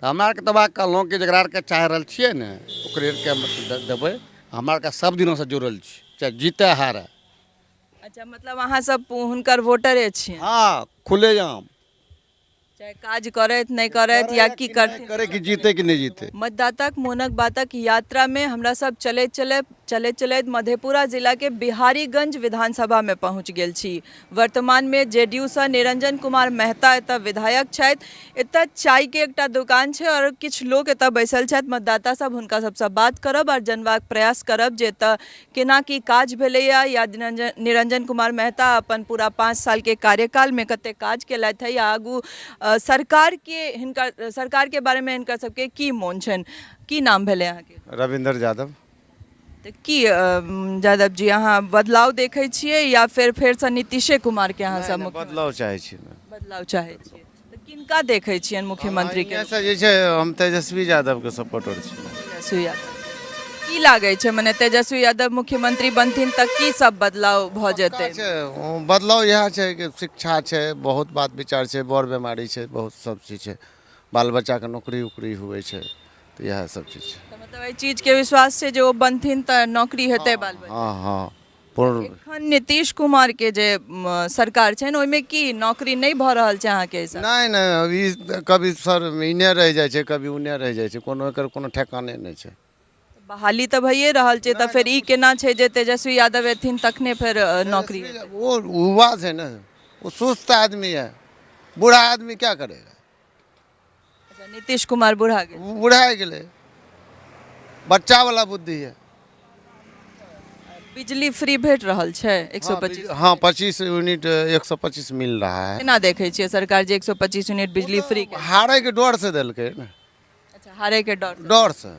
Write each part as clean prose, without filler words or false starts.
तो हमरा आरके दबा कहलहुँ कि जकरा आरके चाहि रहल छियै ने ओकरे के देबै। हमरा आरके सब दिनों से जुड़ल छी, चाहे जीते हारे। अच्छा, मतलब अहाँ सब हुनकर वोटरे छियै। हाँ, खुलेआम चाहे काज करैत नहीं करैत या की करथिन। करे कि जीते कि नहीं जीते। मतदाताक मोनक बातक यात्रा में हमरा सब चलैत मधेपुरा जिला के बिहारीगंज विधानसभा में पहुंच गेल छी। वर्तमान में जेडीयू से निरंजन कुमार मेहता एतऽ विधायक छथि। एतऽ चाय के एकटा दुकान छै और किछु लोग एतऽ बैसल छथि। मतदाता सब हुनका सबसँ बात करब और जनबाक प्रयास करब जे एतऽ केना की काज भेलैया या निरंजन कुमार मेहता अपन पूरा 5 साल के कार्यकाल में कते काज केलथि है या आगू सरकार के बारे में हिनकर सबके की मोन छनि। की नाम भेलै अहाँके? रविंदर यादव। तऽ की यादव जी अहाँ बदलाव देखै छियै या फेरसँ नीतीशे कुमार के अहाँ सब बदलाव चाहे छी। बदलाव चाहै छियै तऽ किनका देखै छियनि मुख्यमंत्री के? ऐसा जे छै हम तेजस्वी यादव के सपोर्टर छी। तेजस्वी यादव की लागै छै, मने तेजस्वी यादव मुख्यमंत्री बनथिन तऽ की सब बदलाव भऽ जेतै? बदलाव यह छै कि शिक्षा छै, बहुत बात विचार छै, बड़ बीमारी छै, बहुत सब चीज छै, बाल बच्चा के नौकरी उकरी हुए छै, तो यह सब चीज छै। तऽ मतलब एहि चीज के विश्वास छै जे ओ बनथिन तऽ नौकरी हेतै बाल बच्चा? हाँ हाँ पूर्ण। एखन नीतीश कुमार के जे सरकार छै ने ओहिमे की नौकरी नहीं भऽ रहल छै अहाँके हिसाब? नहीं नहीं, अभी कभी सर इन्ने रह जाए छै, कभी उन्ने रह जाए छै, कोनो एकर कोनो ठेकाने नहीं छै। बहाली तऽ भइए रहल छै, तऽ फिर ई केना छै जे तेजस्वी यादव एथिन तखने फिर नौकरी? वो युवा है ना, वो सुस्त आदमी है, बूढ़ा आदमी क्या करेगा? अच्छा, नीतीश कुमार बुढ़ा गेल? बूढ़ा गेले, बच्चा वाला बुद्धि है। बिजली फ्री भेट रहल छै 125? हाँ 25 यूनिट 125 मिल रहा है। केना देखै छियै सरकार जे 125 यूनिट बिजली फ्री के? हारे के डर से दिलके ना। अच्छा, हारे के डर? डर से।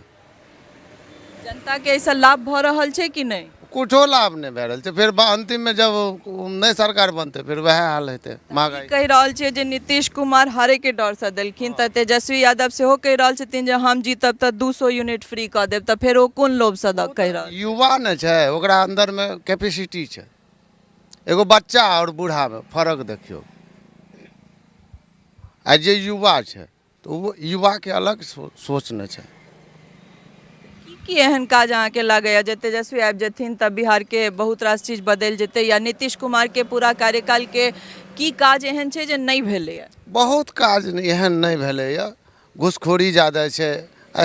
जनता के ऐसा लाभ भऽ रहल छै कि नहीं? कुछो लाभ नहीं भए रहल छै, फिर अंतिम में जब नई सरकार बनते फिर वह हाल हेतै। महंगाई कहि रहल छियै जे नीतीश कुमार हारे के डर से देलखिन, तऽ तेजस्वी यादव सेहो कहि रहल छथिन जे हम जीतब तऽ 200 यूनिट फ्री कऽ देब, तऽ फेर ओ कोन लोभ से कहि रहल? युवा ने छै, ओकरा अंदर में कैपेसिटी छै। एगो बच्चा और बूढ़ा में फर्क देखियो। आ जे युवा छै तो वो युवा के अलग सोच न छै। की एहन काज अहाँके लागैया जे तेजस्वी आबि जेथिन तऽ बिहार के बहुत रास चीज बदलि जेतै, या नीतीश कुमार के पूरा कार्यकाल के की काज एहन छै जे नहीं भेलैया? बहुत काज एहन नहीं भेलैया। घुसखोरी ज़्यादा छै,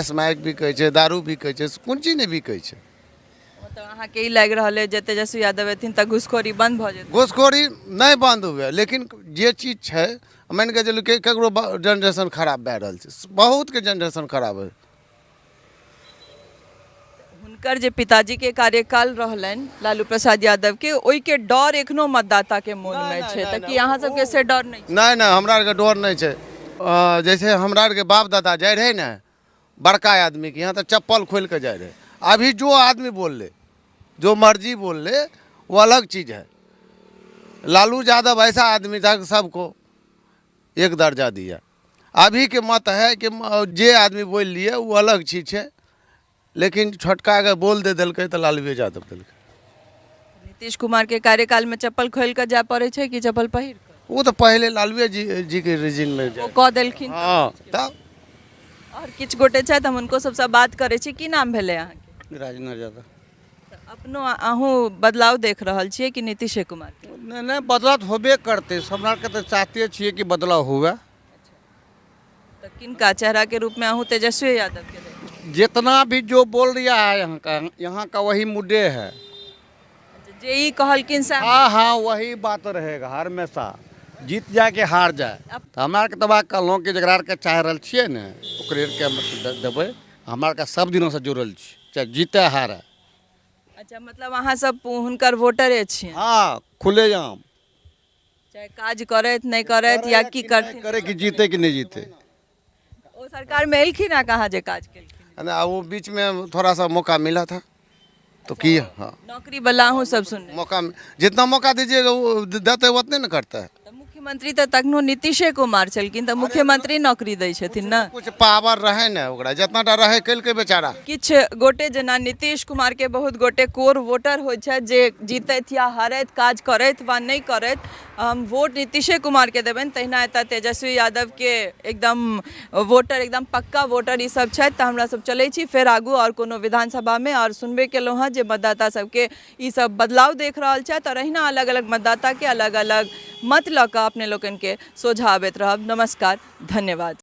स्मैक बिकै छै, दारू बिकै छै, कोन चीज नहीं बिकै छै। मतलब अहाँके ई लागि रहल है जे तेजस्वी यादव एथिन तऽ घुसखोरी बंद भऽ जेतै? घुसखोरी नहीं बंद हुए, लेकिन जे चीज है मान के चलू ककरो जनरेशन खराब भए रहल छै, बहुत के जनरेशन खराब है। हुनकर जे पिताजी के कार्यकाल रहलनि लालू प्रसाद यादव के, ओहि के डर एखनो मतदाता के मन में छै, तऽ कि अहाँ सबके से डर नहीं? नहीं नहीं, हमरा आर के डर नहीं छै। जैसे हमरा आर के बाप दादा जाए रहे ना बड़का आदमी के यहाँ तो चप्पल खोल के जाए रहे। अभी जो आदमी बोल ले, जो मर्जी बोल ले, वो अलग चीज है। लालू यादव ऐसा आदमी था कि सबको एक दर्जा दिया। अभी के मत है कि जे आदमी बोल लिए वो अलग चीज है, लेकिन छोटका के बोल दे दिल तो लालू यादव दिल। नीतीश कुमार के कार्यकाल में चप्पल खोल कर जाए पड़े छै कि चप्पल पहिर कर? वो तो पहले लालू जी के रिजिन में वो कह देलखिन। हाँ तब और किछु गोटे छथि, हम हुनको सबसँ बात करै छी। की नाम भेलै अहाँके? राजेंद्र यादव। अपनो अहूँ बदलाव देख रहल छियै कि नीतीश कुमार के? नहीं नहीं, बदलाव होबे करते, हमरा के तो चाहते छियै कि बदलाव हुए। तो किनका चेहरा के रूप में अहूँ तेजस्वी यादव के देखै? जितना भी जो बोल दिया है यहाँ का वही मुद्दे है। जे ई कहलखिन से? हाँ हाँ, वही बात रहेगा हमेशा, जीत जाए कि हार जाए। तो हमरा आरके दबा कहलहुँ कि जकरा आरके चाहि रहल छियै ने ओकरे के देबै। हमरा आरके सब दिनों से जुड़ल छी, चाहे जीते हारे। अच्छा, मतलब अहाँ सब हुनकर वोटरे छियै? हाँ, खुलेआम चाहे काज करैत नहीं करैत या की करथिन? करे कि जीते कि नहीं जीते। ओ सरकार में एलखिन आ कहाँ जे काज केलखिन? वो बीच में थोड़ा सा मौका मिला था तो किया। हाँ नौकरी वाला हूँ सब सुन। मौका जितना मौका दीजिएगा वो देते उतने न करता है। मुख्यमंत्री तऽ तखनो नीतीशे कुमार छलखिन, तऽ मुख्यमंत्री नौकरी दै छथिन ना? कुछ पावर रहे न ओकरा, जितना रहे कल के बेचारा। किछु गोटे जेना नीतीश कुमार के बहुत गोटे कोर वोटर होइ छै जे जीतैत या हारैत, काज करैत वा नहीं करैत हम वोट नीतीशे कुमार के देबनि, तहिना एतऽ तेजस्वी यादव के एकदम वोटर, एकदम पक्का वोटर ई सब छथि। तऽ हमरा सब चलै छी फेर आगू और कोनो विधानसभा में, और सुनबे केलहुँ हँ जे मतदाता सबके ई सब बदलाव देख रहल छथि, और अहिना अलग अलग मतदाता के अलग अलग मत लऽ कऽ अपने लोकनि के सोझा आबैत रहब। नमस्कार, धन्यवाद।